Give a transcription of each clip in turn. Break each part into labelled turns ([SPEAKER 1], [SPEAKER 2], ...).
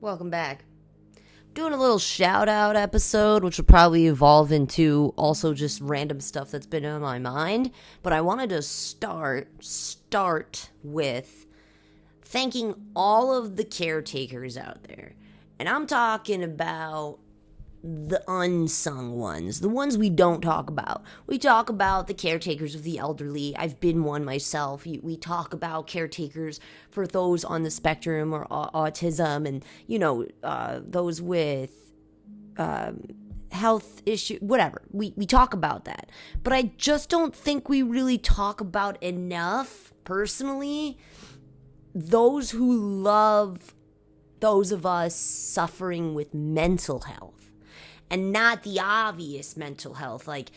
[SPEAKER 1] Welcome back. Doing a little shout out episode, which will probably evolve into also just random stuff that's been on my mind. But I wanted to start with thanking all of the caretakers out there. And I'm talking about the unsung ones, the ones we don't talk about. We talk about the caretakers of the elderly. I've been one myself. We talk about caretakers for those on the spectrum or autism, and those with health issue, whatever. We talk about that, but I just don't think we really talk about enough. Personally, those who love those of us suffering with mental health. And not the obvious mental health, like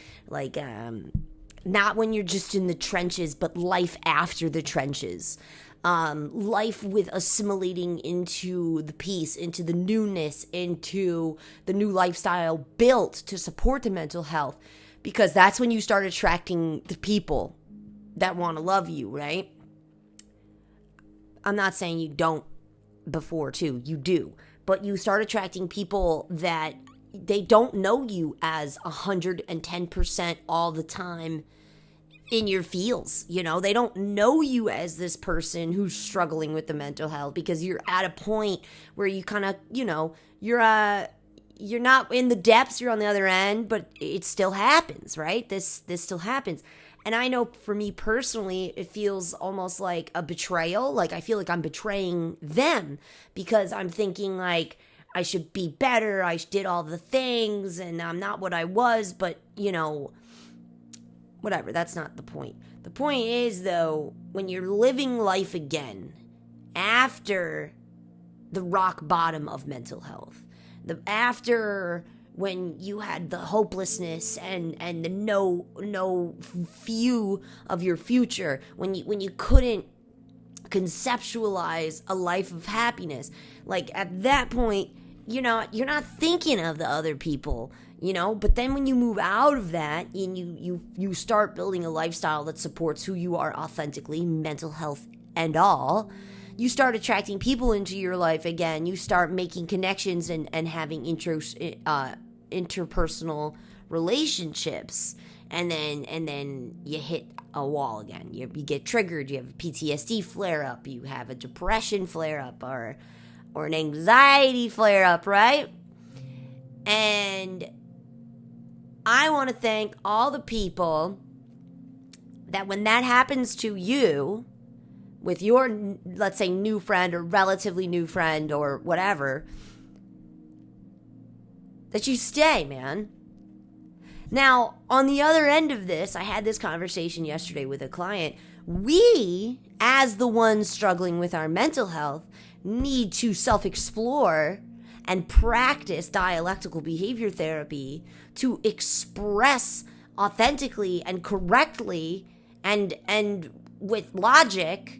[SPEAKER 1] not when you're just in the trenches, but life after the trenches. Life with assimilating into the peace, into the newness, into the new lifestyle built to support the mental health. Because that's when you start attracting the people that want to love you, right? I'm not saying you don't before, too. You do. But you start attracting people that they don't know you as 110% all the time in your feels. They don't know you as this person who's struggling with the mental health, because you're at a point where you kind of, you're not in the depths, you're on the other end, but it still happens, right? This still happens. And I know for me personally, it feels almost like a betrayal. Like I feel like I'm betraying them, because I'm thinking like, I should be better, I did all the things, and I'm not what I was, but, whatever, that's not the point. The point is, though, when you're living life again, after the rock bottom of mental health, after when you had the hopelessness and the no view of your future, when you couldn't conceptualize a life of happiness, like at that point, you're not thinking of the other people, but then when you move out of that and you start building a lifestyle that supports who you are authentically, mental health and all, you start attracting people into your life again. You start making connections and having interpersonal relationships, and then you hit a wall again. You get triggered. You have a PTSD flare up. You have a depression flare up, or an anxiety flare up, right? And I want to thank all the people that when that happens to you with your, let's say, new friend or relatively new friend or whatever, that you stay, man. Now, on the other end of this, I had this conversation yesterday with a client. We, as the ones struggling with our mental health, need to self-explore and practice dialectical behavior therapy to express authentically and correctly and with logic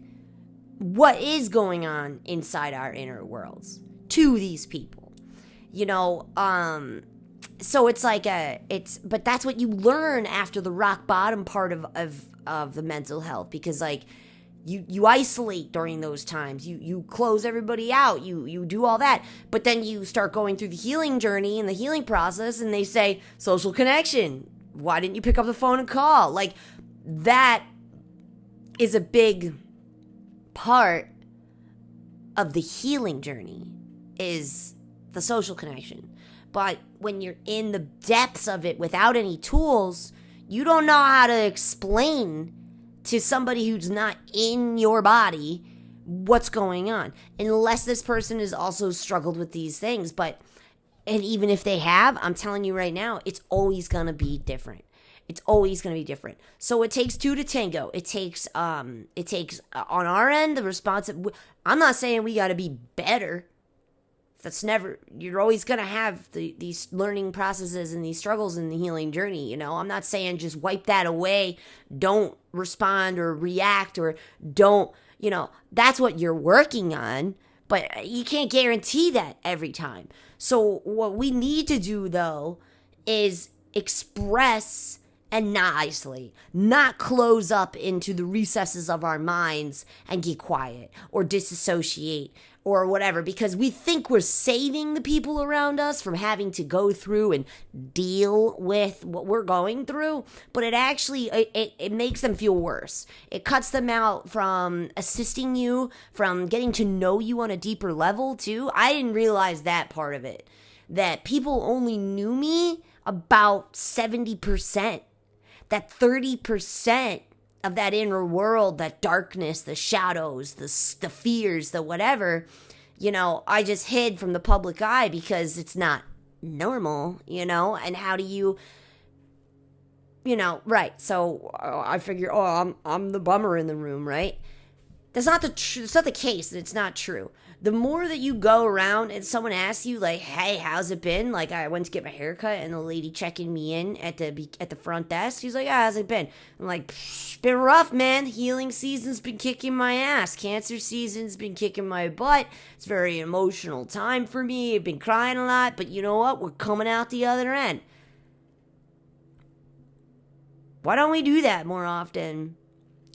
[SPEAKER 1] what is going on inside our inner worlds to these people. So it's like but that's what you learn after the rock bottom part of the mental health, because like you isolate during those times, you close everybody out, you do all that, but then you start going through the healing journey and the healing process, and they say social connection. Why didn't you pick up the phone and call? Like that is a big part of the healing journey, is the social connection. But when you're in the depths of it without any tools, you don't know how to explain to somebody who's not in your body what's going on, unless this person has also struggled with these things. And even if they have, I'm telling you right now, it's always going to be different. It's always going to be different. So it takes two to tango. It takes on our end, the response. I'm not saying we got to be better. You're always going to have these learning processes and these struggles in the healing journey. I'm not saying just wipe that away. Don't respond or react, or don't, that's what you're working on, but you can't guarantee that every time. So what we need to do, though, is express and not isolate, not close up into the recesses of our minds and get quiet or disassociate or whatever, because we think we're saving the people around us from having to go through and deal with what we're going through, but it actually it makes them feel worse. It cuts them out from assisting you, from getting to know you on a deeper level too. I didn't realize that part of it, that people only knew me about 70%. That 30% of that inner world, that darkness, the shadows, the fears, the whatever, I just hid from the public eye because it's not normal, and how do you, right. So I figure, I'm the bummer in the room, right? That's not it's not the case. It's not true. The more that you go around and someone asks you, like, hey, how's it been? Like, I went to get my hair cut and the lady checking me in at the front desk, she's like, yeah, how's it been? I'm like, it's been rough, man. Healing season's been kicking my ass. Cancer season's been kicking my butt. It's a very emotional time for me. I've been crying a lot, but you know what? We're coming out the other end. Why don't we do that more often?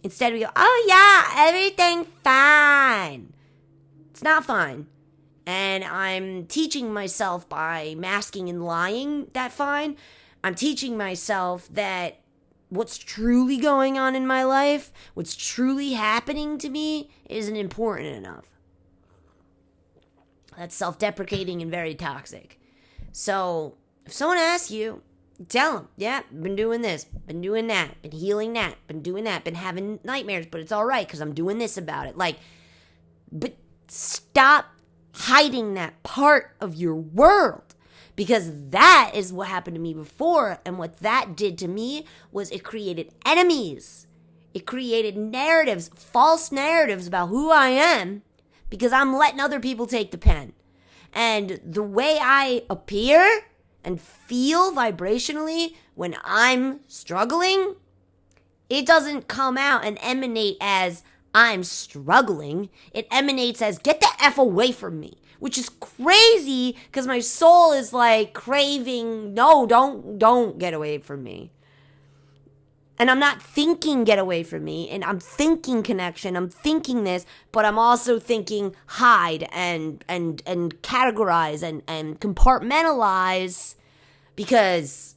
[SPEAKER 1] Instead, we go, oh, yeah, everything's fine. It's not fine. And I'm teaching myself by masking and lying that fine. I'm teaching myself that what's truly going on in my life, what's truly happening to me, isn't important enough. That's self-deprecating and very toxic. So if someone asks you, tell them, yeah, been doing this, been doing that, been healing that, been doing that, been having nightmares, but it's all right because I'm doing this about it. But stop hiding that part of your world, because that is what happened to me before. And what that did to me was it created enemies. It created narratives, false narratives about who I am, because I'm letting other people take the pen. And the way I appear and feel vibrationally when I'm struggling, it doesn't come out and emanate as I'm struggling. It emanates as, get the F away from me, which is crazy because my soul is like craving, no, don't get away from me. And I'm not thinking get away from me, and I'm thinking connection, I'm thinking this, but I'm also thinking hide and categorize and compartmentalize, because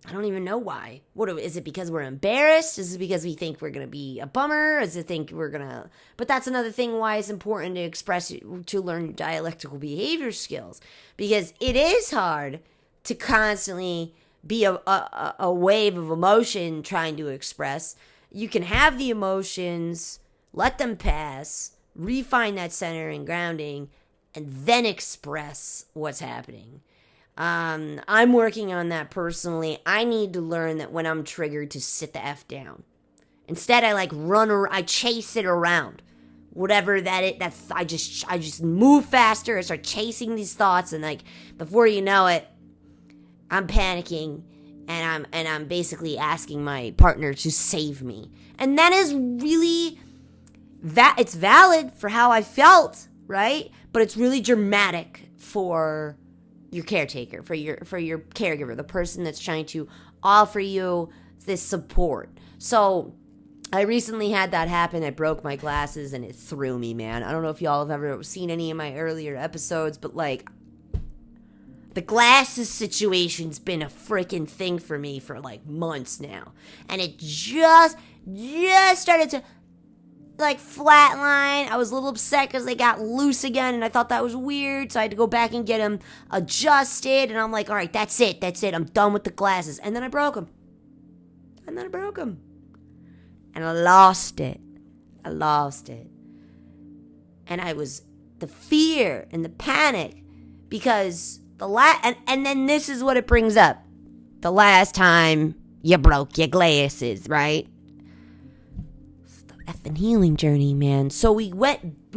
[SPEAKER 1] I don't even know why. Is it because we're embarrassed? Is it because we think we're going to be a bummer? Is it think we're going to... But that's another thing why it's important to express, to learn dialectical behavior skills. Because it is hard to constantly be a wave of emotion trying to express. You can have the emotions, let them pass, refine that center and grounding, and then express what's happening. I'm working on that personally. I need to learn that when I'm triggered to sit the F down. Instead, I chase it around. Whatever I just move faster. I start chasing these thoughts, and before you know it, I'm panicking, and I'm basically asking my partner to save me. And that is really it's valid for how I felt, right? But it's really dramatic for your caretaker, for your caregiver, the person that's trying to offer you this support. So I recently had that happen. I broke my glasses and it threw me, man. I don't know if y'all have ever seen any of my earlier episodes, but the glasses situation's been a freaking thing for me for months now. And it just started to flatline. I was a little upset because they got loose again, and I thought that was weird, so I had to go back and get them adjusted, and I'm like, all right, that's it, I'm done with the glasses. And then I broke them. And I lost it. And I was the fear and the panic, because and then this is what it brings up. The last time you broke your glasses, right? Effing healing journey, man. So we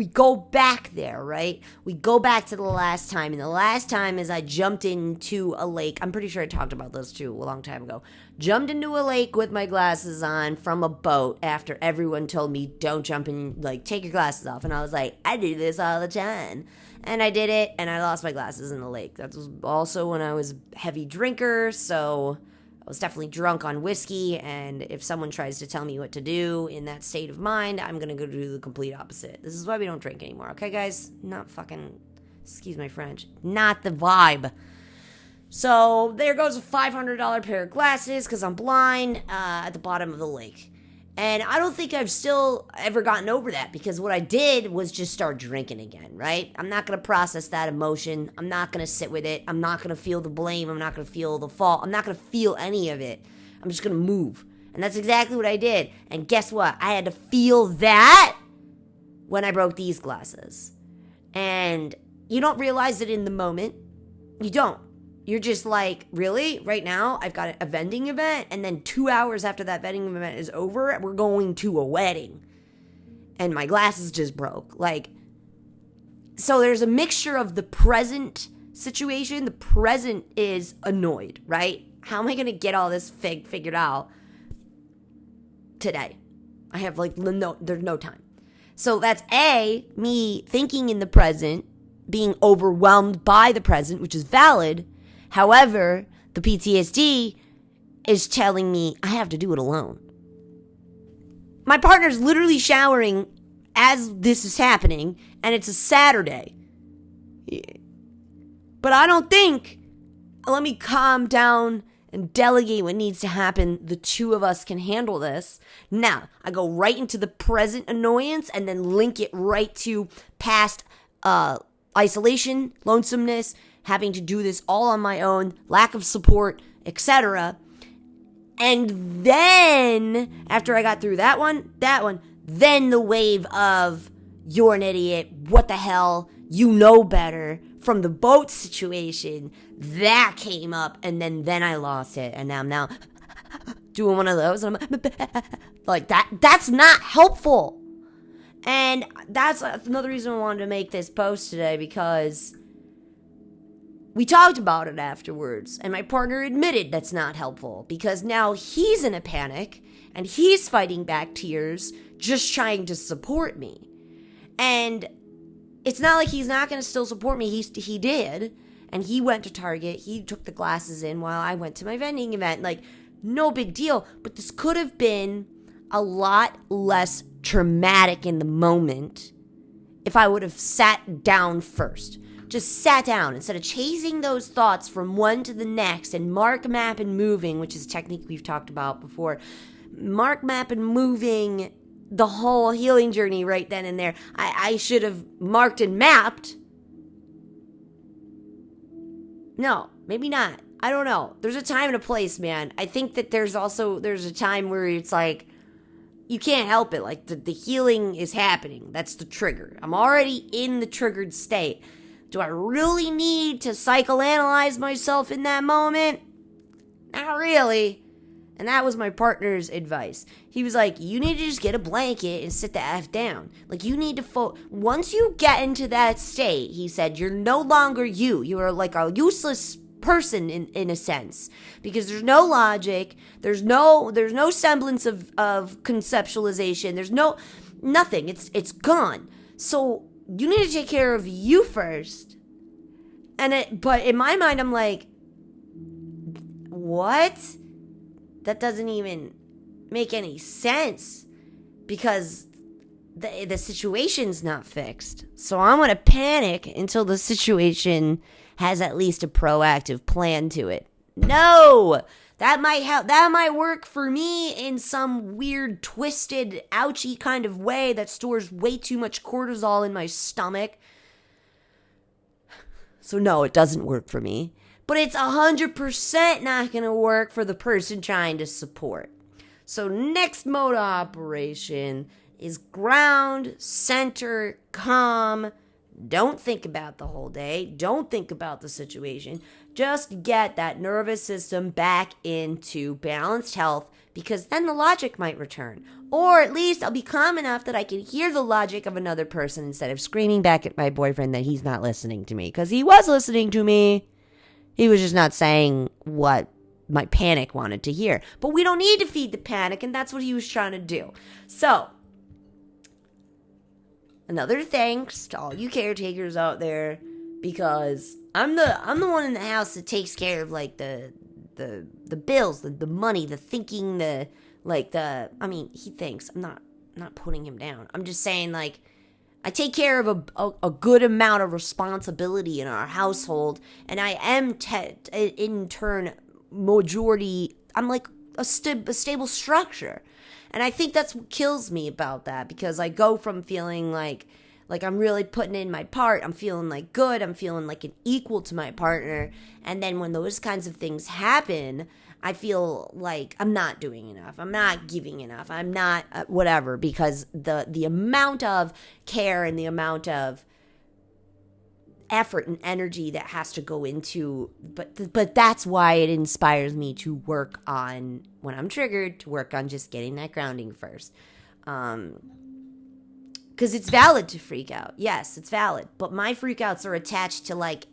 [SPEAKER 1] go back there, right? We go back to the last time, and the last time is I jumped into a lake. I'm pretty sure I talked about this too a long time ago. Jumped into a lake with my glasses on from a boat after everyone told me don't jump in, take your glasses off. And I was like, I do this all the time. And I did it, and I lost my glasses in the lake. That was also when I was a heavy drinker, so I was definitely drunk on whiskey, and if someone tries to tell me what to do in that state of mind, I'm gonna go do the complete opposite. This is why we don't drink anymore, okay, guys? Not fucking, excuse my French, not the vibe. So there goes a $500 pair of glasses because I'm blind at the bottom of the lake. And I don't think I've still ever gotten over that, because what I did was just start drinking again, right? I'm not going to process that emotion. I'm not going to sit with it. I'm not going to feel the blame. I'm not going to feel the fault. I'm not going to feel any of it. I'm just going to move. And that's exactly what I did. And guess what? I had to feel that when I broke these glasses. And you don't realize it in the moment. You don't. You're just like, really? Right now, I've got a vending event, and then 2 hours after that vending event is over, we're going to a wedding. And my glasses just broke. Like, so there's a mixture of the present situation. The present is annoyed, right? How am I going to get all this figured out today? I have, like, there's no time. So that's A, me thinking in the present, being overwhelmed by the present, which is valid. However, the PTSD is telling me I have to do it alone. My partner's literally showering as this is happening, and it's a Saturday. But I don't think, let me calm down and delegate what needs to happen. The two of us can handle this. Now, I go right into the present annoyance and then link it right to past isolation, lonesomeness, having to do this all on my own, lack of support, etc. And then, after I got through that one, then the wave of, you're an idiot, what the hell, you know better, from the boat situation, that came up, and then I lost it, and I'm now doing one of those, and I'm like, that's not helpful. And that's another reason I wanted to make this post today, because we talked about it afterwards, and my partner admitted that's not helpful, because now he's in a panic, and he's fighting back tears, just trying to support me. And it's not like he's not going to still support me. He did, and he went to Target. He took the glasses in while I went to my vending event. Like, no big deal, but this could have been a lot less traumatic in the moment if I would have sat down first. Just sat down instead of chasing those thoughts from one to the next and mark, map, and moving, which is a technique we've talked about before. Mark, map, and moving the whole healing journey right then and there. I should have marked and mapped. No, maybe not. I don't know. There's a time and a place, man. I think that there's a time where it's like, you can't help it. Like, the healing is happening. That's the trigger. I'm already in the triggered state. Do I really need to psychoanalyze myself in that moment? Not really. And that was my partner's advice. He was like, you need to just get a blanket and sit the F down. Like, you need to once you get into that state, he said, you're no longer you. You are like a useless person in a sense. Because there's no logic. There's no semblance of conceptualization. There's nothing. It's gone. So you need to take care of you first. But in my mind, I'm like, what? That doesn't even make any sense, because the situation's not fixed. So I'm going to panic until the situation has at least a proactive plan to it. No! That might help. That might work for me in some weird, twisted, ouchy kind of way that stores way too much cortisol in my stomach. So no, it doesn't work for me. But it's 100% not going to work for the person trying to support. So next mode of operation is ground, center, calm. Don't think about the whole day. Don't think about the situation. Just get that nervous system back into balanced health, because then the logic might return. Or at least I'll be calm enough that I can hear the logic of another person instead of screaming back at my boyfriend that he's not listening to me. Because he was listening to me. He was just not saying what my panic wanted to hear. But we don't need to feed the panic, and that's what he was trying to do. So, another thanks to all you caretakers out there, because I'm the one in the house that takes care of, like, the the bills, the money, the thinking, I mean, he thinks, I'm not putting him down. I'm just saying, like, I take care of a good amount of responsibility in our household, and I am in turn majority. I'm like a stable structure, and I think that's what kills me about that, because I go from feeling like I'm really putting in my part. I'm feeling like good. I'm feeling like an equal to my partner, and then when those kinds of things happen, I feel like I'm not doing enough. I'm not giving enough. I'm not whatever, because the amount of care and the amount of effort and energy that has to go into, but that's why it inspires me to work on, when I'm triggered, to work on just getting that grounding first. Because it's valid to freak out. Yes, it's valid. But my freakouts are attached to like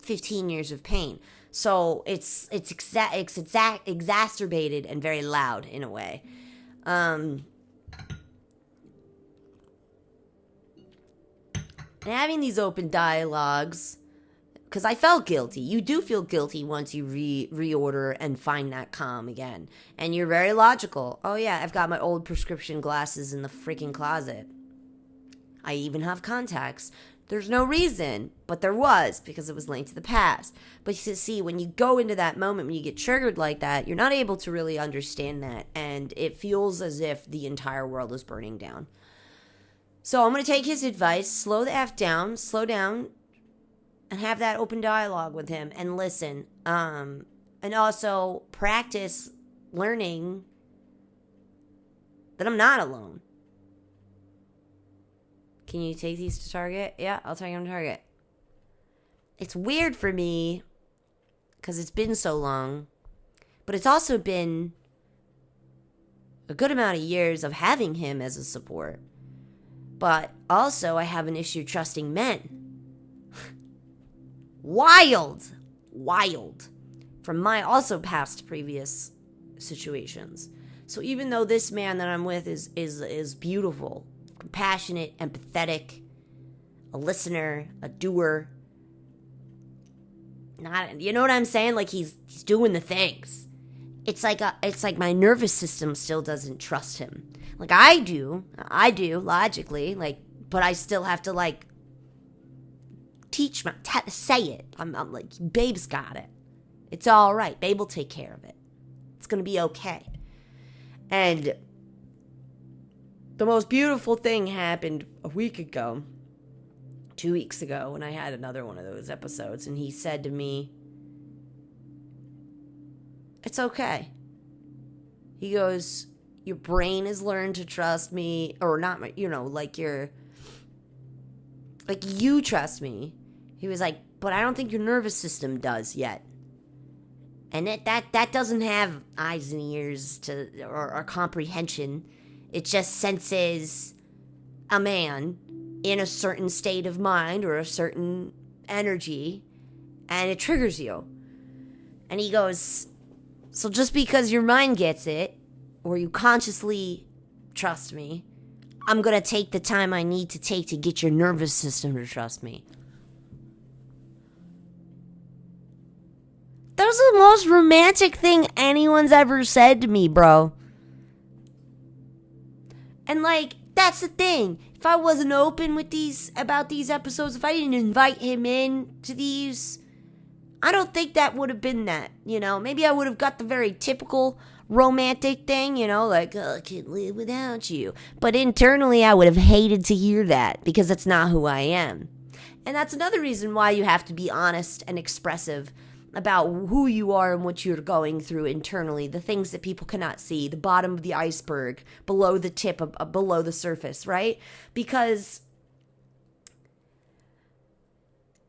[SPEAKER 1] 15 years of pain. So it's exacerbated and very loud in a way. And having these open dialogues, because I felt guilty. You do feel guilty once you reorder and find that calm again. And you're very logical. Oh yeah, I've got my old prescription glasses in the freaking closet. I even have contacts. There's no reason, but there was, because it was linked to the past. But you see, when you go into that moment, when you get triggered like that, you're not able to really understand that. And it feels as if the entire world is burning down. So I'm going to take his advice, slow the F down, slow down, and have that open dialogue with him and listen. And also practice learning that I'm not alone. Can you take these to Target? Yeah, I'll take them to Target. It's weird for me because it's been so long, but it's also been a good amount of years of having him as a support. But also I have an issue trusting men. Wild from my also past previous situations. So even though this man that I'm with is beautiful, compassionate, empathetic, a listener, a doer, not, you know what I'm saying? Like he's doing the things. It's like my nervous system still doesn't trust him. Like I do logically, like, but I still have to like say it. I'm like, babe's got it. It's all right. Babe will take care of it. It's gonna be okay. And the most beautiful thing happened a week ago, 2 weeks ago, when I had another one of those episodes, and he said to me, it's okay. He goes, your brain has learned to trust me, or not, you know, like you trust me. He was like, but I don't think your nervous system does yet. And that doesn't have eyes and ears or comprehension. It just senses a man in a certain state of mind or a certain energy, and it triggers you. And he goes, so just because your mind gets it, or you consciously trust me, I'm going to take the time I need to take to get your nervous system to trust me. That was the most romantic thing anyone's ever said to me, bro. And like, that's the thing. If I wasn't open with about these episodes, if I didn't invite him in to these, I don't think that would have been that, you know. Maybe I would have got the very typical romantic thing, you know, like, oh, I can't live without you. But internally, I would have hated to hear that, because that's not who I am. And that's another reason why you have to be honest and expressive about who you are and what you're going through internally, the things that people cannot see, the bottom of the iceberg, below the tip, below the surface, right? Because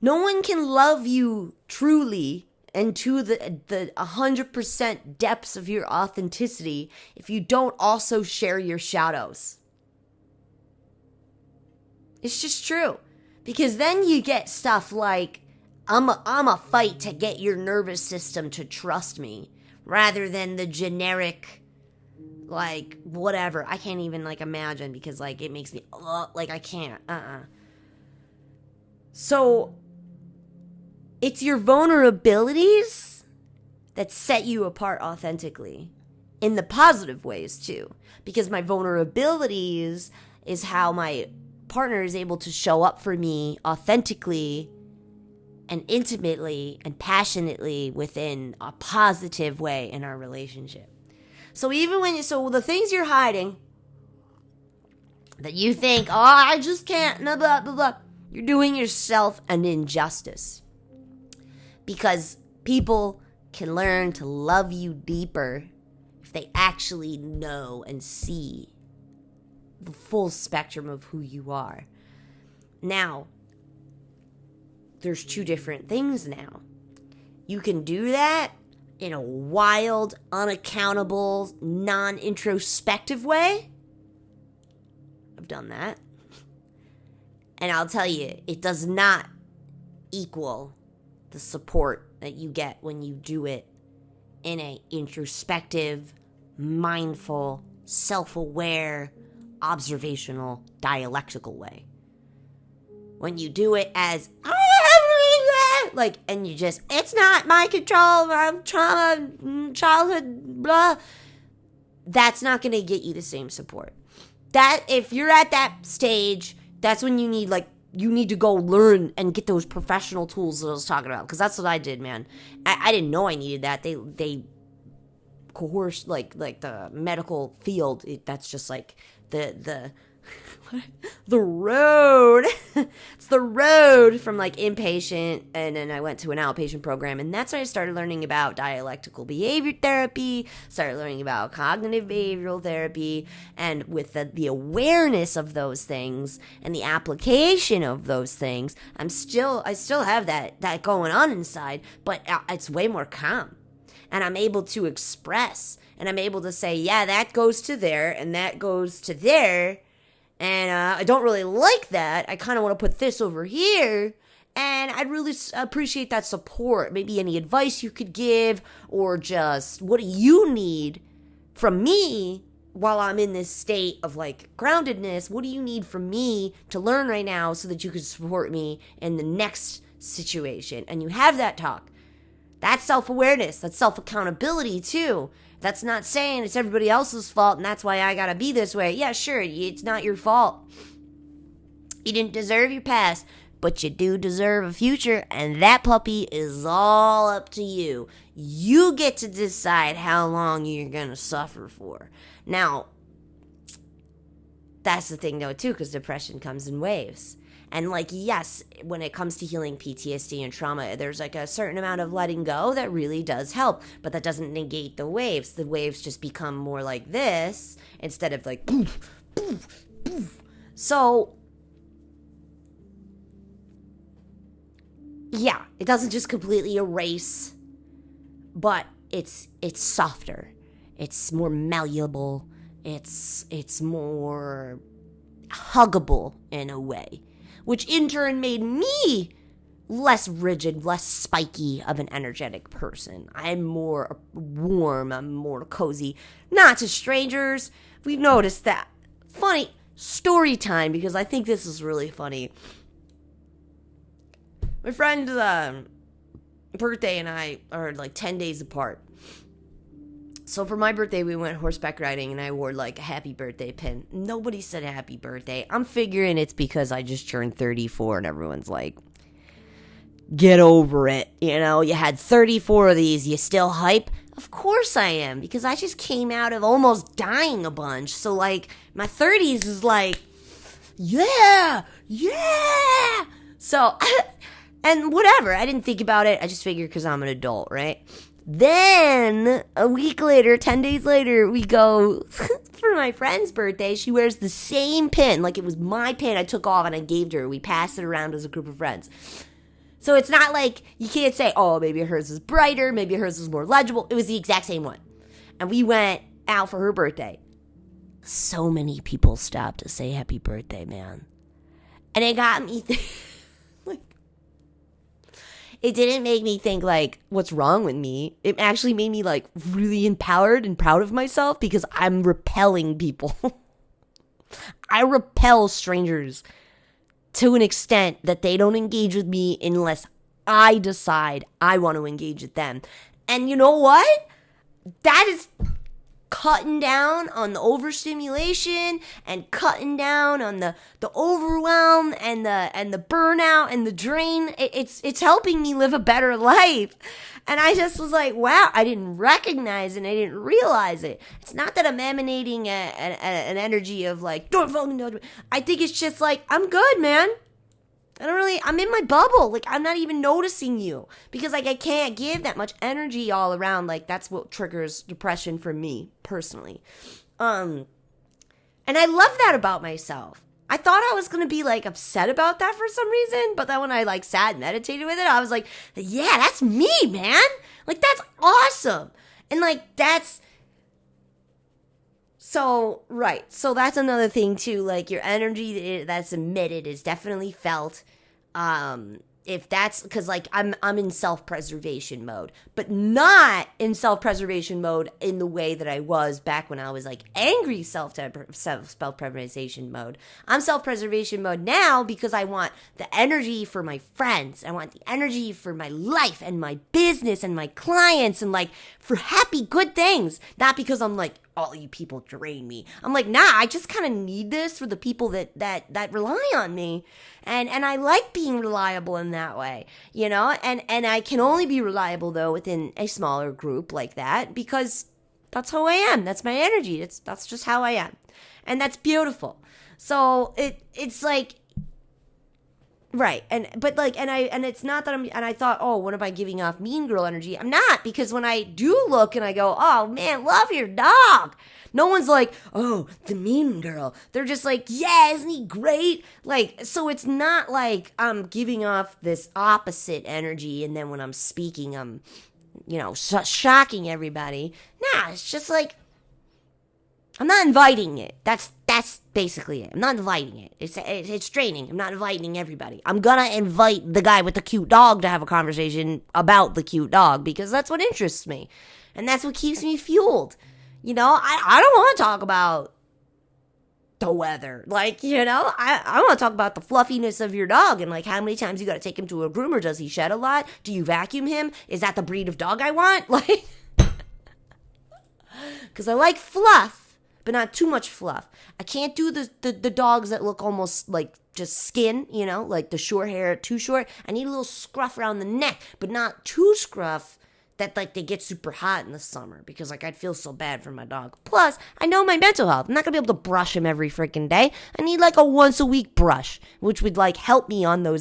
[SPEAKER 1] no one can love you truly and to the 100% depths of your authenticity if you don't also share your shadows. It's just true. Because then you get stuff like, I'm a fight to get your nervous system to trust me, rather than the generic, like, whatever. I can't even, like, imagine, because, like, it makes me, like, I can't, So, it's your vulnerabilities that set you apart authentically in the positive ways too. Because my vulnerabilities is how my partner is able to show up for me authentically and intimately and passionately within a positive way in our relationship. So even when so the things you're hiding that you think, oh, I just can't, blah, blah, blah, blah, you're doing yourself an injustice. Because people can learn to love you deeper if they actually know and see the full spectrum of who you are. Now, there's two different things now. You can do that in a wild, unaccountable, non-introspective way. I've done that. And I'll tell you, it does not equal the support that you get when you do it in a introspective, mindful, self-aware, observational, dialectical way. When you do it as like, and you just, it's not my control, I'm trauma, childhood, blah, that's not going to get you the same support. That, if you're at that stage, that's when you need, like, you need to go learn and get those professional tools that I was talking about. Because that's what I did, man. I didn't know I needed that. They coerced, like the medical field. That's just like the road. It's the road from like inpatient, and then I went to an outpatient program, and that's when I started learning about dialectical behavior therapy, started learning about cognitive behavioral therapy, and with the awareness of those things and the application of those things, I still have that going on inside, but it's way more calm, and I'm able to express, and I'm able to say, yeah, that goes to there, and that goes to there. And I don't really like that. I kind of want to put this over here. And I'd really appreciate that support. Maybe any advice you could give, or just what do you need from me while I'm in this state of like groundedness? What do you need from me to learn right now so that you can support me in the next situation? And you have that talk. That's self-awareness. That's self-accountability too. That's not saying it's everybody else's fault and that's why I gotta be this way. Yeah, sure, it's not your fault. You didn't deserve your past, but you do deserve a future, and that puppy is all up to you. You get to decide how long you're gonna suffer for. Now, that's the thing though too, because depression comes in waves. And like, yes, when it comes to healing PTSD and trauma, there's like a certain amount of letting go that really does help, but that doesn't negate the waves. The waves just become more like this instead of like poof, poof, poof. So, yeah, it doesn't just completely erase, but it's softer. It's more malleable. It's more huggable in a way, which in turn made me less rigid, less spiky of an energetic person. I'm more warm, I'm more cozy. Not to strangers. We've noticed that. Funny story time, because I think this is really funny. My friend's birthday and I are like 10 days apart. So for my birthday, we went horseback riding, and I wore like a happy birthday pin. Nobody said happy birthday. I'm figuring it's because I just turned 34 and everyone's like, get over it. You know, you had 34 of these. You still hype? Of course I am, because I just came out of almost dying a bunch. So like my 30s is like, yeah. So, and whatever. I didn't think about it. I just figured because I'm an adult, right? Then, a week later, 10 days later, we go for my friend's birthday. She wears the same pin, like it was my pin I took off and I gave to her. We passed it around as a group of friends. So it's not like, you can't say, oh, maybe hers is brighter, maybe hers is more legible. It was the exact same one. And we went out for her birthday. So many people stopped to say happy birthday, man. And it got me it didn't make me think, like, what's wrong with me? It actually made me, like, really empowered and proud of myself, because I'm repelling people. I repel strangers to an extent that they don't engage with me unless I decide I want to engage with them. And you know what? That is cutting down on the overstimulation and cutting down on the overwhelm and the burnout and the drain. It's helping me live a better life. And I just was like, wow, I didn't recognize it and I didn't realize it. It's not that I'm emanating an energy of like, don't fucking do it. I think it's just like, I'm good, man. I'm in my bubble. Like, I'm not even noticing you because, like, I can't give that much energy all around. Like, that's what triggers depression for me personally. And I love that about myself. I thought I was going to be, like, upset about that for some reason. But then when I, like, sat and meditated with it, I was like, yeah, that's me, man. Like, that's awesome. And, like, that's... So, right. So that's another thing too. Like your energy that's emitted is definitely felt. If that's because like I'm in self-preservation mode, but not in self-preservation mode in the way that I was back when I was like angry self-preservation mode. I'm self-preservation mode now because I want the energy for my friends. I want the energy for my life and my business and my clients and like for happy, good things. Not because I'm like, all you people drain me. I'm like, nah, I just kind of need this for the people that rely on me. And I like being reliable in that way, you know? And I can only be reliable though within a smaller group like that because that's how I am. That's my energy. That's just how I am. And that's beautiful. So it's like right. And it's not that I thought, oh, what am I giving off mean girl energy? I'm not, because when I do look and I go, oh man, love your dog. No one's like, oh, the mean girl. They're just like, yeah, isn't he great? Like, so it's not like I'm giving off this opposite energy. And then when I'm speaking, I'm, shocking everybody. Nah, it's just like, I'm not inviting it. That's basically it. I'm not inviting it. It's draining. I'm not inviting everybody. I'm gonna invite the guy with the cute dog to have a conversation about the cute dog because that's what interests me. And that's what keeps me fueled. I don't want to talk about the weather. Like, I want to talk about the fluffiness of your dog and like how many times you got to take him to a groomer. Does he shed a lot? Do you vacuum him? Is that the breed of dog I want? Like, because I like fluff, but not too much fluff. I can't do the dogs that look almost like just skin, like the short hair, too short. I need a little scruff around the neck, but not too scruff that like they get super hot in the summer because like I'd feel so bad for my dog. Plus, I know my mental health. I'm not gonna be able to brush him every freaking day. I need like a once a week brush, which would like help me on a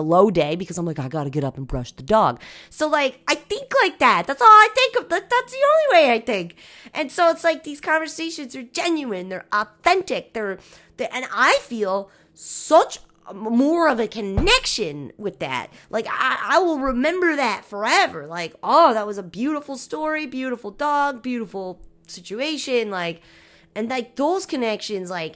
[SPEAKER 1] low day because I'm like, I gotta get up and brush the dog. So like, I think like that. That's all I think of. That's the only way I think. And so it's like these conversations are genuine. They're authentic. And I feel such more of a connection with that. Like I will remember that forever. Like, oh, that was a beautiful story, beautiful dog, beautiful situation. Like, and like those connections, like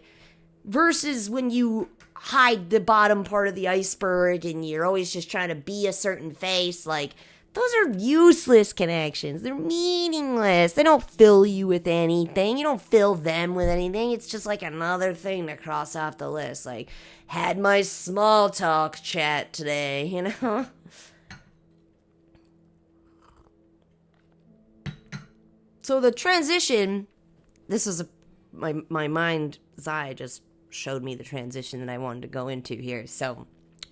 [SPEAKER 1] versus when you hide the bottom part of the iceberg and you're always just trying to be a certain face. Like, those are useless connections. They're meaningless. They don't fill you with anything. You don't fill them with anything. It's just like another thing to cross off the list. Like, had my small talk chat today, So the transition, this is my mind's eye just showed me the transition that I wanted to go into here. So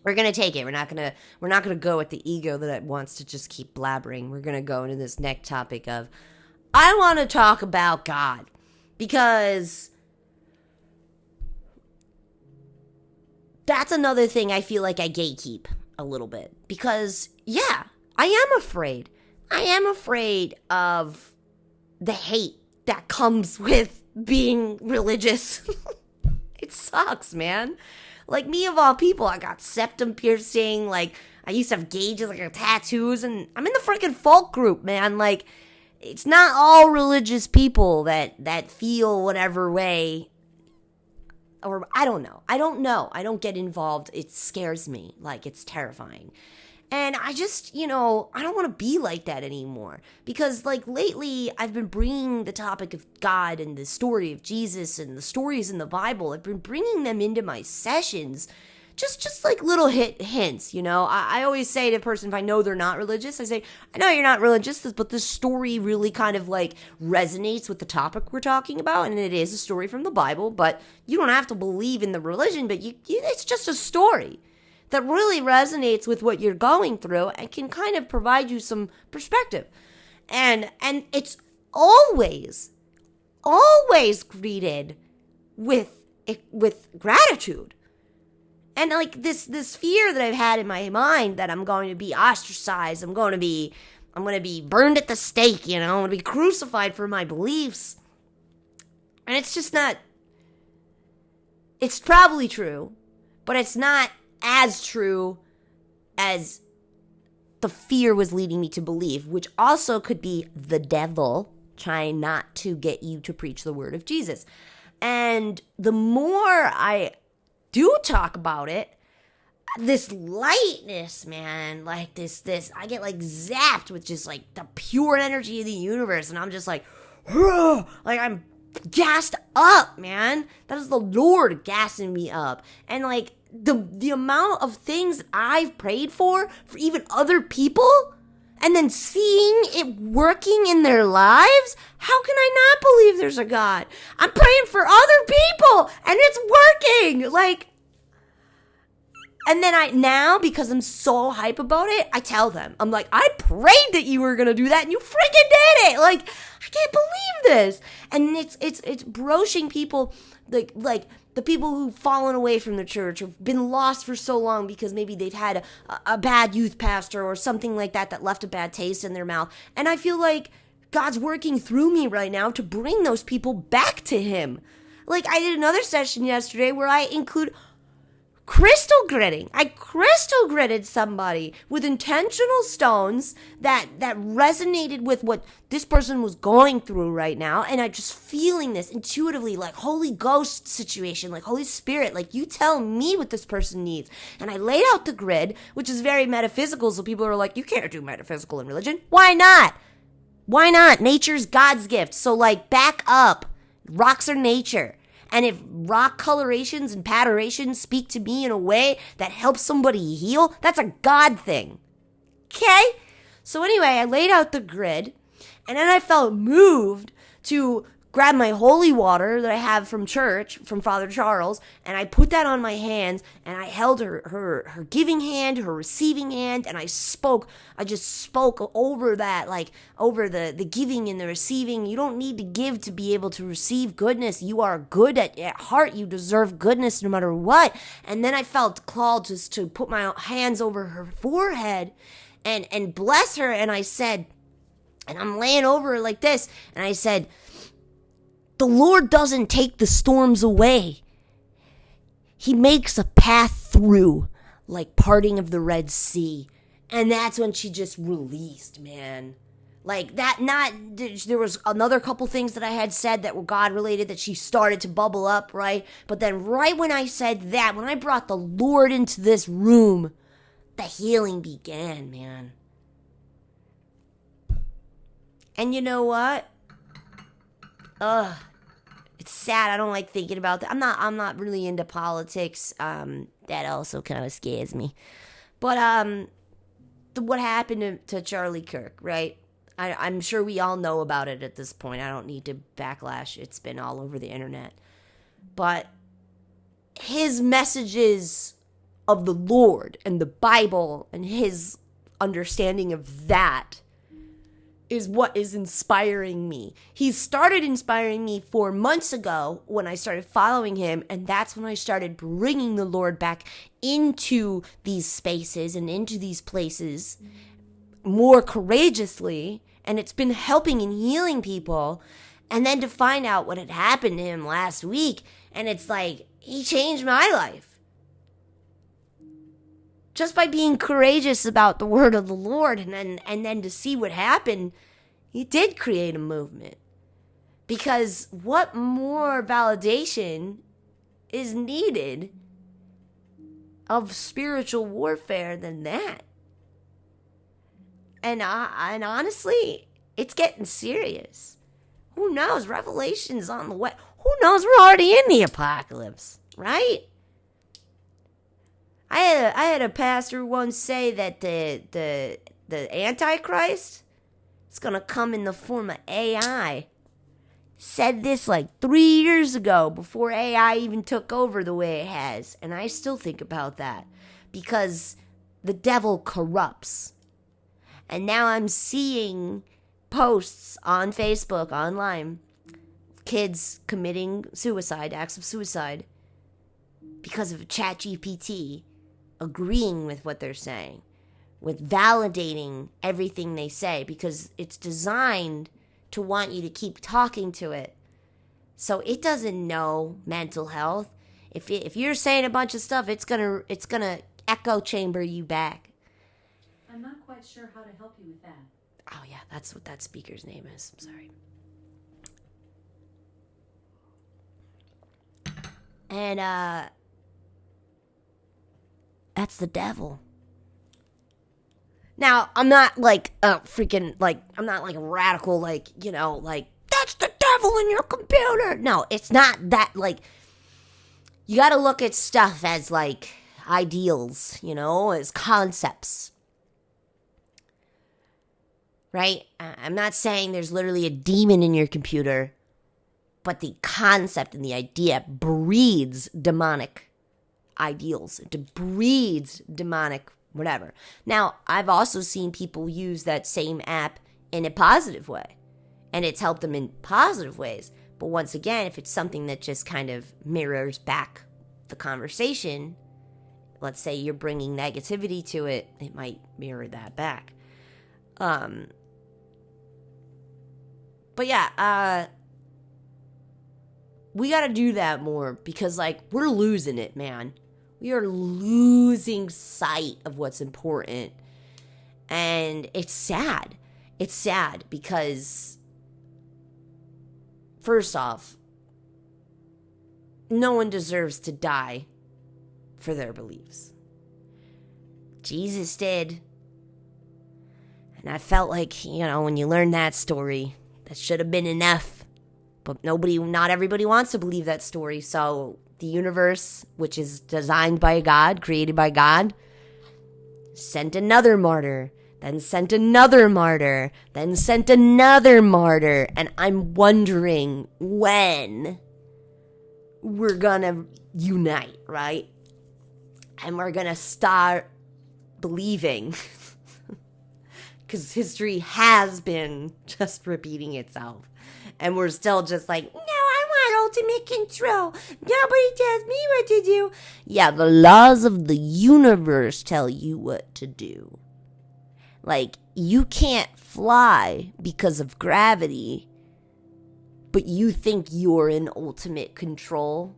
[SPEAKER 1] we're going to take it. We're not going to go with the ego that wants to just keep blabbering. We're going to go into this next topic of, I want to talk about God because that's another thing I feel like I gatekeep a little bit because, yeah, I am afraid. I am afraid of the hate that comes with being religious. It sucks, man. Like, me of all people, I got septum piercing, like, I used to have gauges, like, tattoos, and I'm in the freaking folk group, man. Like, it's not all religious people that feel whatever way, or I don't know. I don't get involved. It scares me. Like, it's terrifying. And I just, I don't want to be like that anymore. Because, like, lately, I've been bringing the topic of God and the story of Jesus and the stories in the Bible. I've been bringing them into my sessions just like little hints, you know. I always say to a person, if I know they're not religious, I say, I know you're not religious, but this story really kind of like resonates with the topic we're talking about, and it is a story from the Bible, but you don't have to believe in the religion, but it's just a story that really resonates with what you're going through and can kind of provide you some perspective. And it's always greeted with gratitude. And like this fear that I've had in my mind that I'm going to be ostracized, I'm going to be burned at the stake, you know, I'm going to be crucified for my beliefs. And it's just not, it's probably true, but it's not as true as the fear was leading me to believe, which also could be the devil trying not to get you to preach the word of Jesus. And the more I do talk about it, this lightness, man, like this, I get like zapped with just like the pure energy of the universe, and I'm just like I'm gassed up, man. That is the Lord gassing me up. And like the amount of things I've prayed for even other people, and then seeing it working in their lives, how can I not believe there's a God? I'm praying for other people, and it's working. Like, and then now, because I'm so hype about it, I tell them, I'm like, I prayed that you were going to do that, and you freaking did it. Like, I can't believe this. And it's broaching people, like the people who've fallen away from the church or been lost for so long because maybe they've had a bad youth pastor or something like that left a bad taste in their mouth. And I feel like God's working through me right now to bring those people back to him. Like, I did another session yesterday where I include crystal gritting. I crystal gritted somebody with intentional stones that resonated with what this person was going through right now. And I just feeling this intuitively, like Holy Ghost situation, like Holy Spirit, like you tell me what this person needs. And I laid out the grid, which is very metaphysical. So people are like, you can't do metaphysical in religion. Why not? Why not? Nature's God's gift. So like back up. Rocks are nature. And if rock colorations and patternations speak to me in a way that helps somebody heal, that's a God thing. Okay? So anyway, I laid out the grid, and then I felt moved to grab my holy water that I have from church, from Father Charles, and I put that on my hands, and I held her giving hand, her receiving hand, and I just spoke over that, like over the giving and the receiving. You don't need to give to be able to receive goodness. You are good at heart. You deserve goodness no matter what. And then I felt called just to put my hands over her forehead and bless her, and I said, and I'm laying over her like this, and I said, the Lord doesn't take the storms away. He makes a path through, like parting of the Red Sea. And that's when she just released, man. Like that, there was another couple things that I had said that were God related that she started to bubble up, right? But then right when I said that, when I brought the Lord into this room, the healing began, man. And you know what? It's sad. I don't like thinking about that. I'm not really into politics. That also kind of scares me. But what happened to Charlie Kirk, right? I'm sure we all know about it at this point. I don't need to backlash. It's been all over the internet. But his messages of the Lord and the Bible and his understanding of that is what is inspiring me. He started inspiring me 4 months ago when I started following him, and that's when I started bringing the Lord back into these spaces and into these places more courageously, and it's been helping and healing people. And then to find out what had happened to him last week, and it's like, he changed my life. Just by being courageous about the word of the Lord, and then to see what happened, he did create a movement. Because what more validation is needed of spiritual warfare than that? And honestly, it's getting serious. Who knows? Revelation's on the way. Who knows? We're already in the apocalypse, right? I had a pastor once say that the Antichrist is gonna come in the form of AI. Said this like 3 years ago, before AI even took over the way it has, and I still think about that because the devil corrupts. And now I'm seeing posts on Facebook, online, kids committing suicide, acts of suicide, because of ChatGPT agreeing with what they're saying, with validating everything they say, because it's designed to want you to keep talking to it. So it doesn't know mental health. If you're saying a bunch of stuff, it's gonna echo chamber you back.
[SPEAKER 2] I'm not quite sure how to help you with that.
[SPEAKER 1] Oh yeah, that's what that speaker's name is. I'm sorry. And that's the devil. Now, I'm not like I'm not like a radical, like, that's the devil in your computer. No, it's not that, like, you gotta look at stuff as, like, ideals, as concepts. Right? I'm not saying there's literally a demon in your computer, but the concept and the idea breeds demonic ideals. It breeds demonic whatever. Now, I've also seen people use that same app in a positive way, and it's helped them in positive ways. But once again, if it's something that just kind of mirrors back the conversation, let's say you're bringing negativity to it, it might mirror that back. But yeah, we got to do that more because, like, we're losing it, man. We are losing sight of what's important. And it's sad. It's sad because, first off, no one deserves to die for their beliefs. Jesus did. And I felt like, when you learn that story, that should have been enough. But not everybody wants to believe that story. So the universe, which is designed by God, created by God, sent another martyr, then sent another martyr, then sent another martyr. And I'm wondering when we're gonna unite, right? And we're gonna start believing. Because history has been just repeating itself. And we're still just like, no, I want ultimate control. Nobody tells me what to do. Yeah, the laws of the universe tell you what to do. Like, you can't fly because of gravity, but you think you're in ultimate control.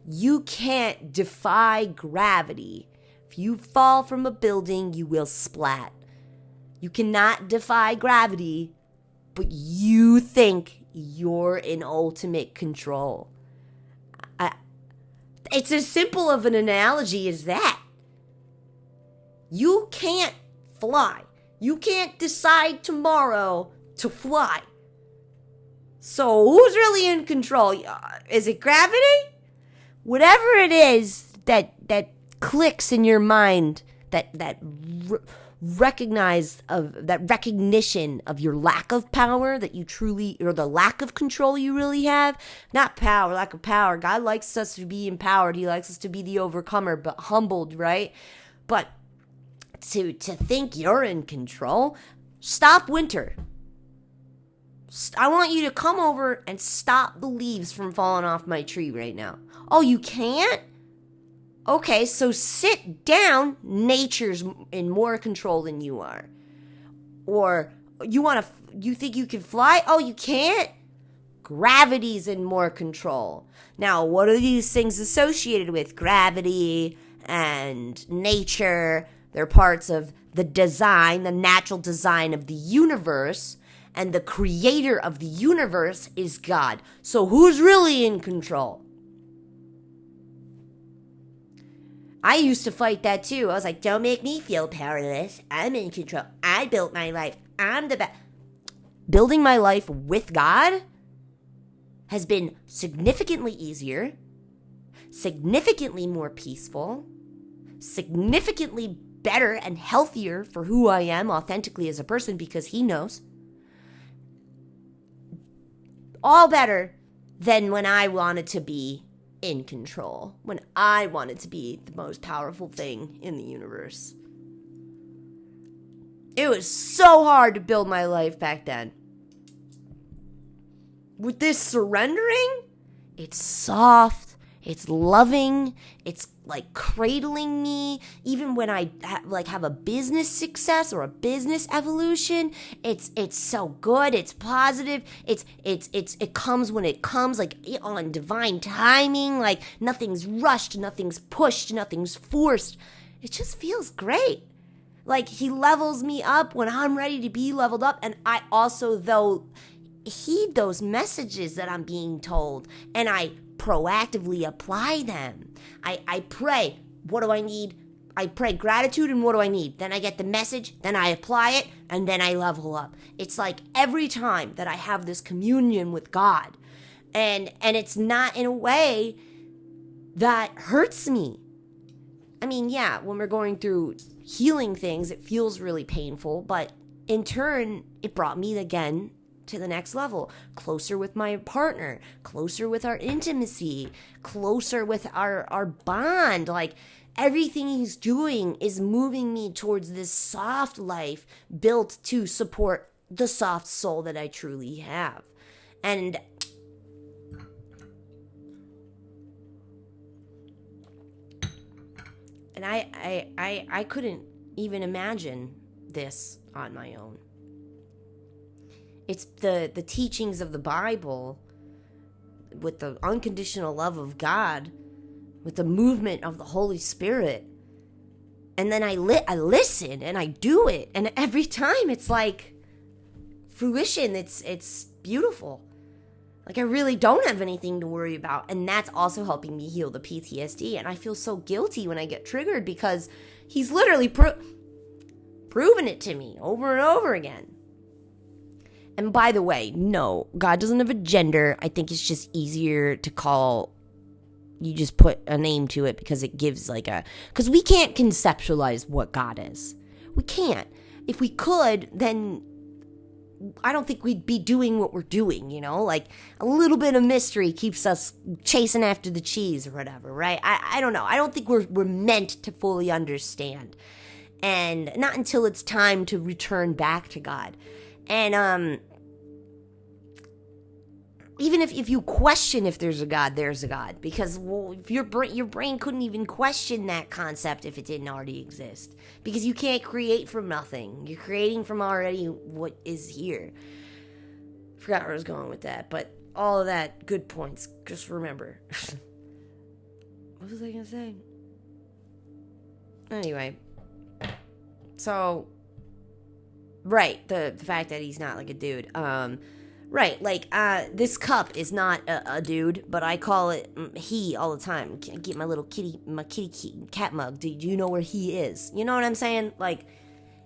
[SPEAKER 1] You can't defy gravity. If you fall from a building, you will splat. You cannot defy gravity, but you think you're in ultimate control. It's as simple of an analogy as that. You can't fly. You can't decide tomorrow to fly. So who's really in control? Is it gravity? Whatever it is that clicks in your mind, that recognition of your lack of power, that you truly, or the lack of control you really have. Not power, lack of power. God likes us to be empowered. He likes us to be the overcomer, but humbled, right? But to think you're in control, stop winter. I want you to come over and stop the leaves from falling off my tree right now. Oh, you can't? Okay, so sit down. Nature's in more control than you are. Or you think you can fly? Oh, you can't? Gravity's in more control. Now, what are these things associated with? Gravity and nature. They're parts of the design, the natural design of the universe. And the creator of the universe is God. So who's really in control? I used to fight that too. I was like, don't make me feel powerless. I'm in control. I built my life. I'm the best. Building my life with God has been significantly easier, significantly more peaceful, significantly better and healthier for who I am authentically as a person because he knows. All better than when I wanted to be in control, when I wanted to be the most powerful thing in the universe. It was so hard to build my life back then. With this surrendering, it's soft, it's loving, it's like cradling me. Even when I have a business success or a business evolution, it's so good, it's positive, it comes when it comes, like on divine timing, like nothing's rushed, nothing's pushed, nothing's forced. It just feels great. Like he levels me up when I'm ready to be leveled up, and I also heed those messages that I'm being told, and I proactively apply them. I pray, what do I need? I pray gratitude, and what do I need? Then I get the message, then I apply it, and then I level up. It's like every time that I have this communion with God, and it's not in a way that hurts me. I mean, yeah, when we're going through healing things, it feels really painful, but in turn, it brought me again to the next level, closer with my partner, closer with our intimacy, closer with our bond. Like everything he's doing is moving me towards this soft life built to support the soft soul that I truly have. And I couldn't even imagine this on my own. It's the teachings of the Bible with the unconditional love of God, with the movement of the Holy Spirit. And then I listen and I do it. And every time it's like fruition. It's beautiful. Like I really don't have anything to worry about. And that's also helping me heal the PTSD. And I feel so guilty when I get triggered because he's literally proven it to me over and over again. And by the way, no, God doesn't have a gender. I think it's just easier to call, you just put a name to it because it gives because we can't conceptualize what God is. We can't. If we could, then I don't think we'd be doing what we're doing, like a little bit of mystery keeps us chasing after the cheese or whatever, right? I don't know. I don't think we're meant to fully understand, and not until it's time to return back to God. And even if you question if there's a God, there's a God. Because if your brain couldn't even question that concept if it didn't already exist. Because you can't create from nothing. You're creating from already what is here. Forgot where I was going with that. But all of that, good points. Just remember. What was I going to say? Anyway. So, right. The fact that he's not like a dude. Right, this cup is not a dude, but I call it he all the time. Get my little kitty cat mug. Do you know where he is? You know what I'm saying? Like,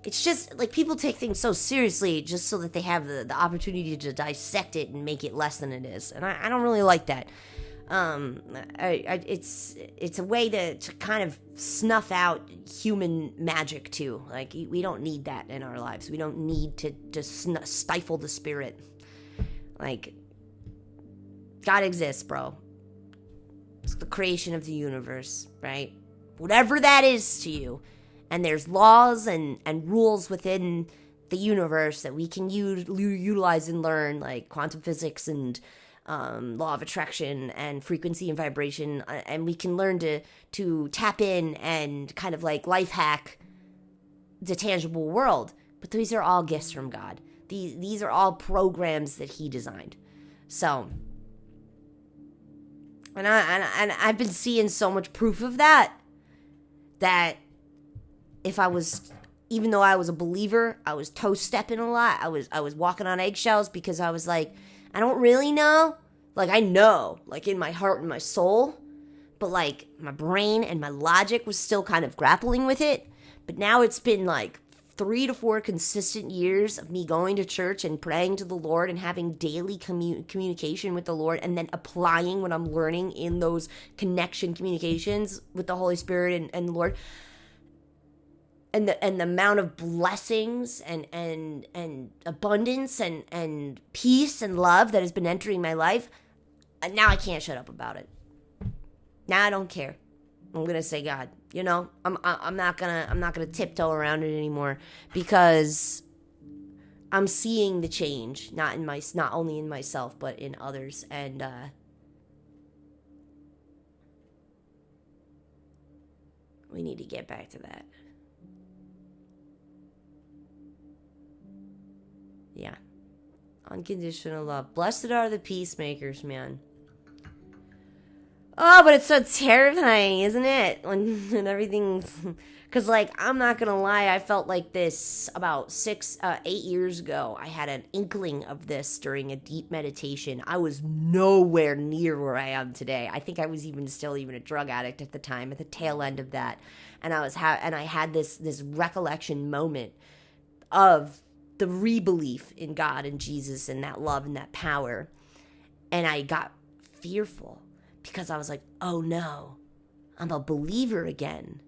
[SPEAKER 1] it's just, like, people take things so seriously just so that they have the opportunity to dissect it and make it less than it is. And I don't really like that. It's a way to kind of snuff out human magic, too. Like, we don't need that in our lives. We don't need to stifle the spirit. Like, God exists, bro. It's the creation of the universe, right? Whatever that is to you. And there's laws and rules within the universe that we can utilize and learn, like quantum physics and law of attraction and frequency and vibration. And we can learn to tap in and kind of like life hack the tangible world. But these are all gifts from God. These are all programs that he designed. So, and I've been seeing so much proof of that even though I was a believer, I was toe-stepping a lot. I was walking on eggshells because I was like, I don't really know. Like, I know, like in my heart and my soul, but like my brain and my logic was still kind of grappling with it. But now it's been like 3 to 4 consistent years of me going to church and praying to the Lord and having daily communication with the Lord, and then applying what I'm learning in those connection communications with the Holy Spirit and the Lord, and the amount of blessings and abundance and peace and love that has been entering my life, now I can't shut up about it. Now I don't care. I'm gonna say God. I'm not gonna tiptoe around it anymore, because I'm seeing the change, not only in myself but in others, and we need to get back to that. Yeah. Unconditional love. Blessed are the peacemakers, man. Oh, but it's so terrifying, isn't it? When everything's... Because, I'm not going to lie, I felt like this about 8 years ago. I had an inkling of this during a deep meditation. I was nowhere near where I am today. I think I was still a drug addict at the time, at the tail end of that. And I had this recollection moment of the rebelief in God and Jesus and that love and that power. And I got fearful, because I was like, oh no, I'm a believer again.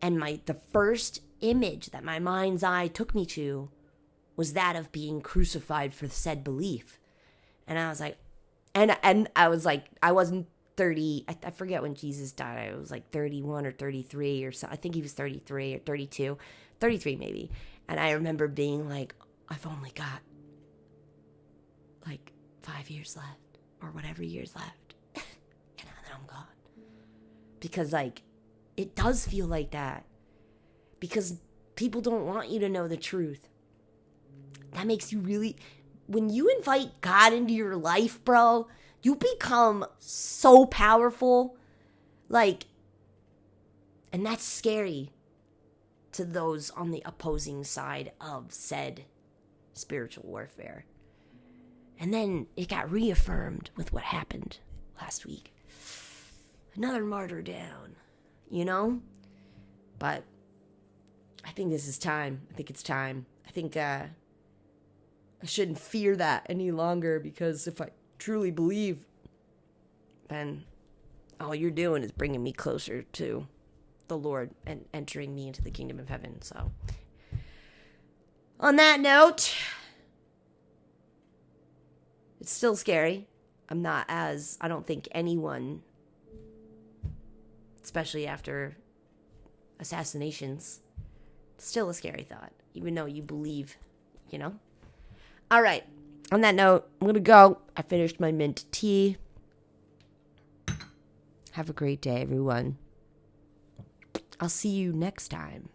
[SPEAKER 1] And the first image that my mind's eye took me to was that of being crucified for said belief. And I was like, and I was like, I wasn't 30, I forget when Jesus died. I was 31 or 33 or so. I think he was 33 or 32, 33 maybe. And I remember being like, I've only got 5 years left, or whatever years left. And then I'm gone. Because it does feel like that. Because people don't want you to know the truth. That makes you really... When you invite God into your life, bro, you become so powerful. And that's scary to those on the opposing side of said spiritual warfare. And then it got reaffirmed with what happened last week. Another martyr down, But I think this is time. I think it's time. I think I shouldn't fear that any longer, because if I truly believe, then all you're doing is bringing me closer to the Lord and entering me into the kingdom of heaven. So, on that note, it's still scary. I don't think anyone, especially after assassinations, still a scary thought, even though you believe, All right. On that note, I'm going to go. I finished my mint tea. Have a great day, everyone. I'll see you next time.